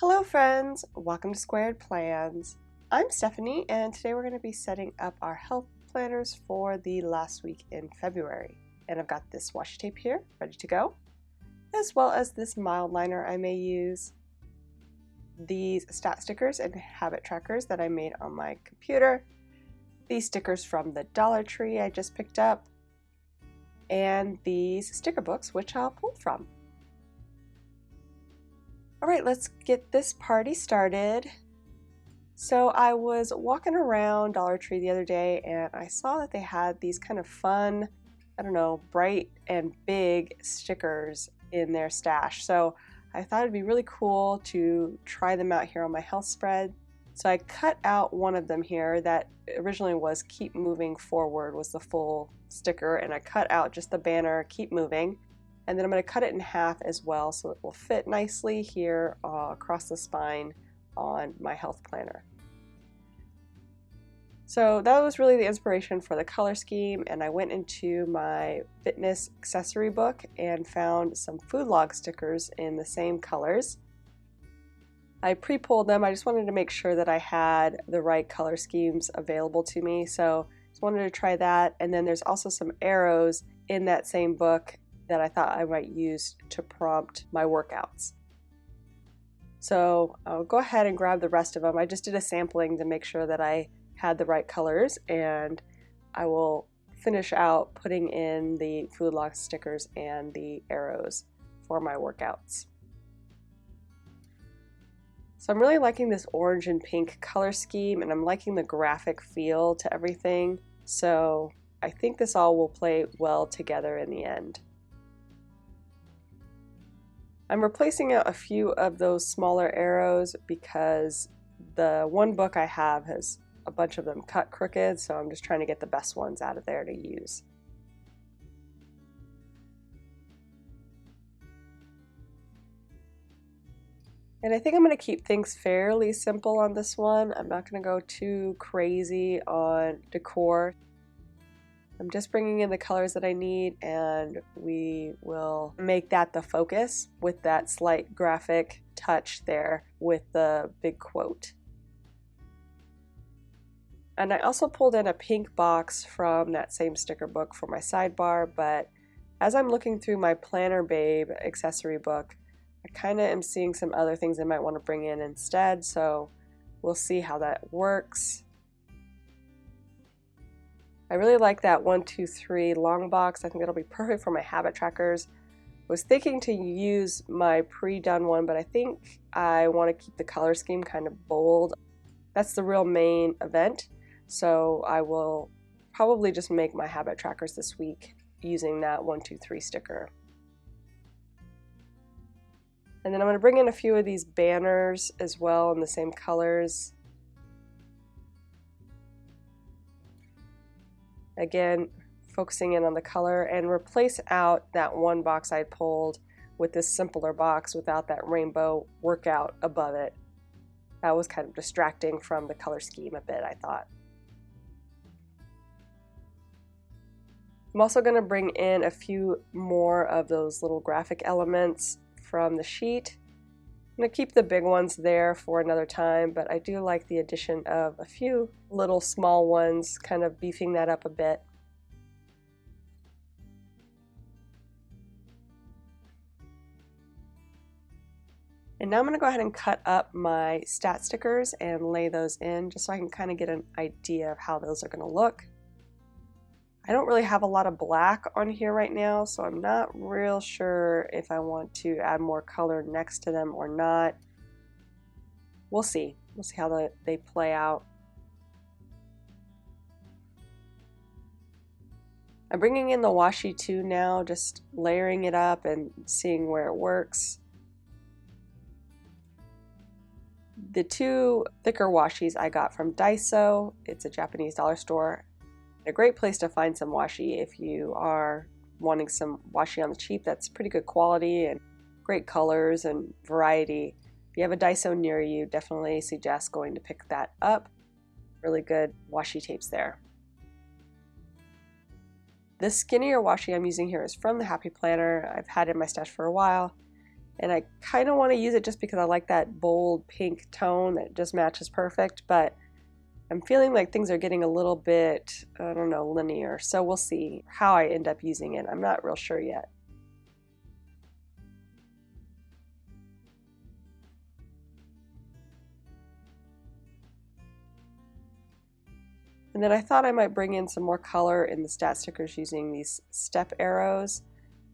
Hello friends, welcome to Squared Plans. I'm Stephanie and today we're going to be setting up our health planners for the last week in February. And I've got this washi tape here ready to go, as well as this mildliner I may use, these stat stickers and habit trackers that I made on my computer, these stickers from the Dollar Tree I just picked up, and these sticker books which I'll pull from. Alright, let's get this party started. So I was walking around Dollar Tree the other day and I saw that they had these kind of fun, bright and big stickers in their stash. So I thought it'd be really cool to try them out here on my health spread. So I cut out one of them here that originally was Keep Moving Forward was the full sticker, and I cut out just the banner Keep Moving. And then I'm going to cut it in half as well so it will fit nicely here across the spine on my health planner. So that was really the inspiration for the color scheme, and I went into my fitness accessory book and found some food log stickers in the same colors. I pre-pulled them. I just wanted to make sure that I had the right color schemes available to me, so just wanted to try that. And then there's also some arrows in that same book that I thought I might use to prompt my workouts. So I'll go ahead and grab the rest of them. I just did a sampling to make sure that I had the right colors, and I will finish out putting in the food log stickers and the arrows for my workouts. So I'm really liking this orange and pink color scheme, and I'm liking the graphic feel to everything. So I think this all will play well together in the end. I'm replacing out a few of those smaller arrows because the one book I have has a bunch of them cut crooked, so I'm just trying to get the best ones out of there to use. And I think I'm going to keep things fairly simple on this one. I'm not going to go too crazy on decor. I'm just bringing in the colors that I need, and we will make that the focus with that slight graphic touch there with the big quote. And I also pulled in a pink box from that same sticker book for my sidebar, but as I'm looking through my Planner Babe accessory book, I kind of am seeing some other things I might want to bring in instead, so we'll see how that works. I really like that 1, 2, 3 long box. I think it'll be perfect for my habit trackers. I was thinking to use my pre-done one, but I think I want to keep the color scheme kind of bold. That's the real main event, so I will probably just make my habit trackers this week using that 1, 2, 3 sticker. And then I'm going to bring in a few of these banners as well in the same colors. Again, focusing in on the color, and replace out that one box I pulled with this simpler box without that rainbow workout above it. That was kind of distracting from the color scheme a bit, I thought. I'm also going to bring in a few more of those little graphic elements from the sheet. I'm going to keep the big ones there for another time, but I do like the addition of a few little small ones, kind of beefing that up a bit. And now I'm going to go ahead and cut up my stat stickers and lay those in just so I can kind of get an idea of how those are going to look. I don't really have a lot of black on here right now, so I'm not real sure if I want to add more color next to them or not. We'll see. We'll see how they play out. I'm bringing in the washi too now, just layering it up and seeing where it works. The two thicker washis I got from Daiso. It's a Japanese dollar store. A great place to find some washi if you are wanting some washi on the cheap that's pretty good quality and great colors and variety. If you have a Daiso near you, definitely suggest going to pick that up. Really good washi tapes there. This skinnier washi I'm using here is from the Happy Planner. I've had it in my stash for a while, And I kind of want to use it just because I like that bold pink tone that just matches perfect, but I'm feeling like things are getting a little bit, I don't know, linear. So we'll see how I end up using it. I'm not real sure yet. And then I thought I might bring in some more color in the stat stickers using these step arrows,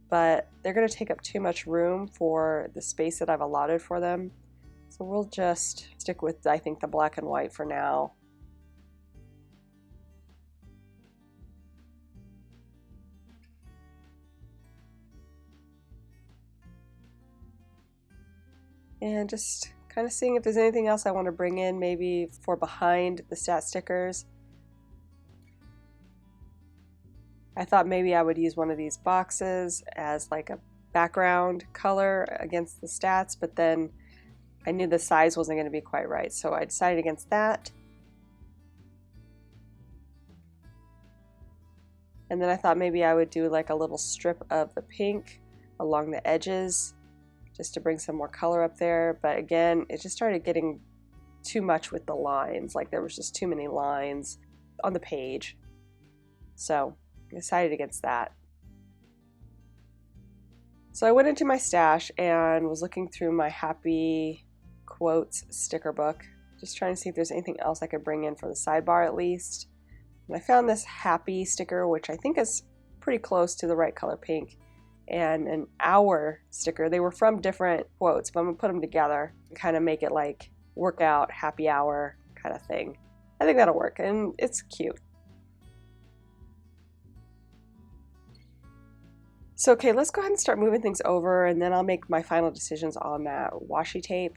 but they're going to take up too much room for the space that I've allotted for them. So we'll just stick with, I think, the black and white for now. And just kind of seeing if there's anything else I want to bring in, maybe for behind the stat stickers. I thought maybe I would use one of these boxes as like a background color against the stats, but then I knew the size wasn't going to be quite right, so I decided against that. And then I thought maybe I would do like a little strip of the pink along the edges just to bring some more color up there, but again, it just started getting too much with the lines, like there was just too many lines on the page. So I decided against that. So I went into my stash and was looking through my happy quotes sticker book, just trying to see if there's anything else I could bring in for the sidebar at least. And I found this happy sticker, which I think is pretty close to the right color pink, and an hour sticker. They were from different quotes, but I'm gonna put them together and kind of make it like workout, happy hour kind of thing. I think that'll work, and it's cute. So okay, let's go ahead and start moving things over, and then I'll make my final decisions on that washi tape.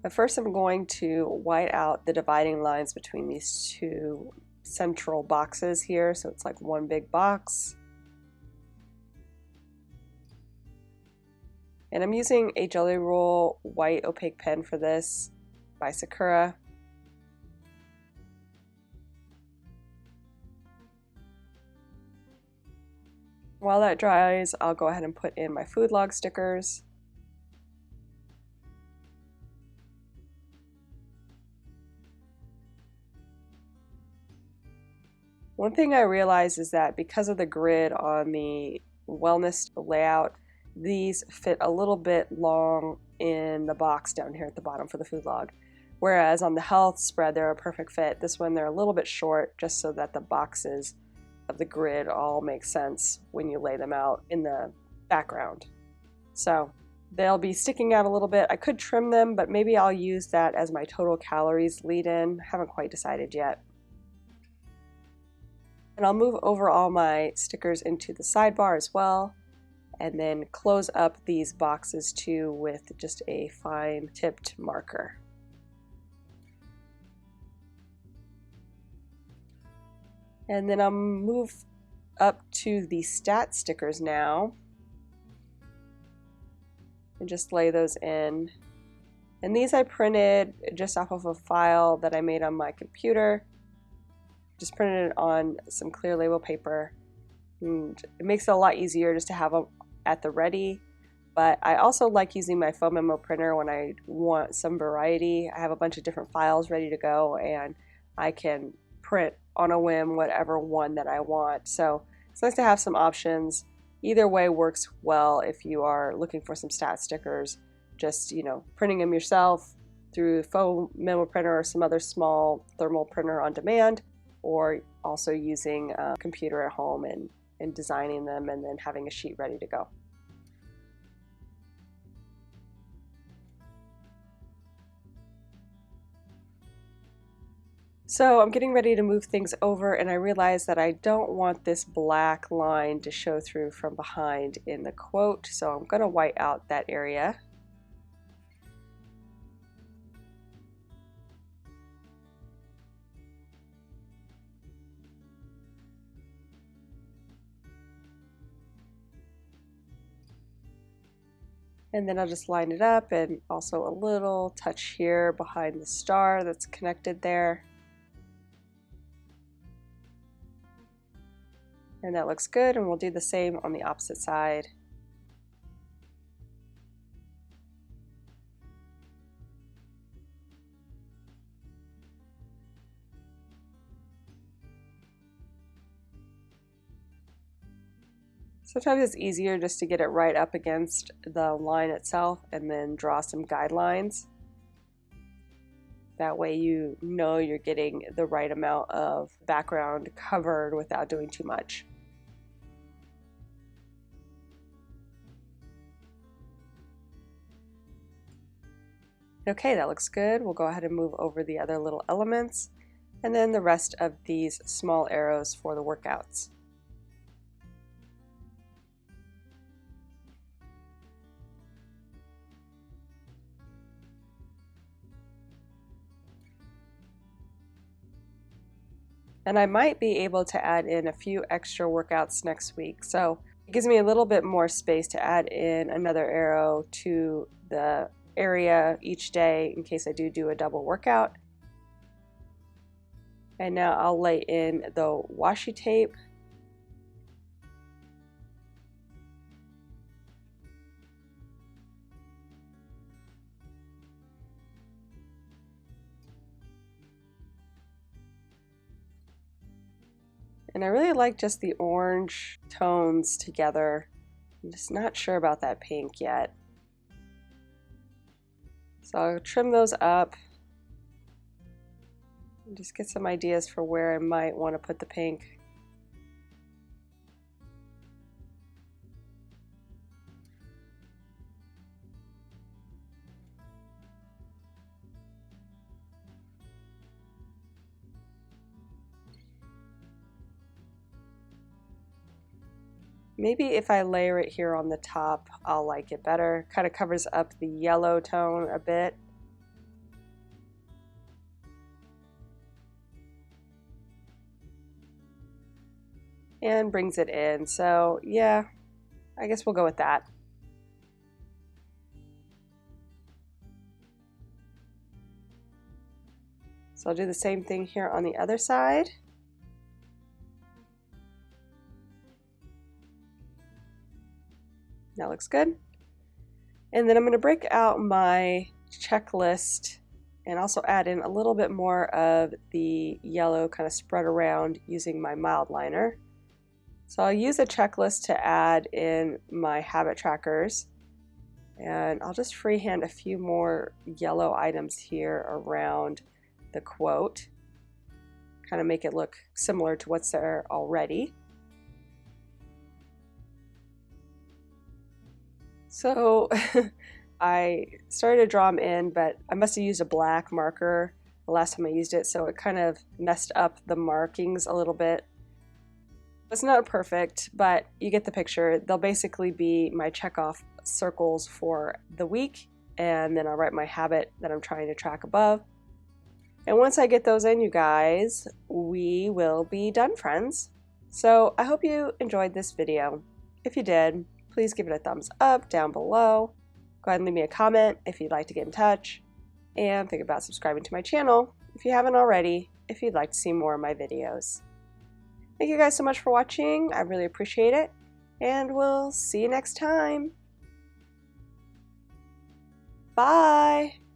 But first I'm going to white out the dividing lines between these two central boxes here, so it's like one big box. And I'm using a Jelly Roll white opaque pen for this by Sakura. While that dries, I'll go ahead and put in my food log stickers. One thing I realized is that because of the grid on the wellness layout, these fit a little bit long in the box down here at the bottom for the food log. Whereas on the health spread, they're a perfect fit. This one, they're a little bit short just so that the boxes of the grid all make sense when you lay them out in the background. So they'll be sticking out a little bit. I could trim them, but maybe I'll use that as my total calories lead in. Haven't quite decided yet. And I'll move over all my stickers into the sidebar as well, and then close up these boxes too with just a fine tipped marker. And then I'll move up to the stat stickers now and just lay those in. And these I printed just off of a file that I made on my computer. Just printed it on some clear label paper. And it makes it a lot easier just to have them at the ready. But I also like using my foam memo printer when I want some variety. I have a bunch of different files ready to go, and I can print on a whim whatever one that I want. So it's nice to have some options. Either way works well if you are looking for some stat stickers. Just, you know, printing them yourself through foam memo printer or some other small thermal printer on demand, or also using a computer at home and designing them and then having a sheet ready to go. So I'm getting ready to move things over, and I realize that I don't want this black line to show through from behind in the quote, so I'm going to white out that area. And then I'll just line it up, and also a little touch here behind the star that's connected there. And that looks good, and we'll do the same on the opposite side. Sometimes it's easier just to get it right up against the line itself and then draw some guidelines. That way you know you're getting the right amount of background covered without doing too much. Okay, that looks good. We'll go ahead and move over the other little elements and then the rest of these small arrows for the workouts. And I might be able to add in a few extra workouts next week. So it gives me a little bit more space to add in another arrow to the area each day in case I do a double workout. And now I'll lay in the washi tape. And I really like just the orange tones together. I'm just not sure about that pink yet. So I'll trim those up and just get some ideas for where I might want to put the pink. Maybe if I layer it here on the top, I'll like it better. Kind of covers up the yellow tone a bit. And brings it in. So yeah, I guess we'll go with that. So I'll do the same thing here on the other side. That looks good. And then I'm going to break out my checklist and also add in a little bit more of the yellow kind of spread around using my mildliner. So I'll use a checklist to add in my habit trackers, and I'll just freehand a few more yellow items here around the quote, kind of make it look similar to what's there already. So I started to draw them in, but I must have used a black marker the last time I used it, so it kind of messed up the markings a little bit. It's not perfect, but you get the picture. They'll basically be my check-off circles for the week, and then I'll write my habit that I'm trying to track above. And once I get those in, you guys, we will be done, friends. So I hope you enjoyed this video. If you did, please give it a thumbs up down below. Go ahead and leave me a comment if you'd like to get in touch. And think about subscribing to my channel if you haven't already, if you'd like to see more of my videos. Thank you guys so much for watching. I really appreciate it. And we'll see you next time. Bye!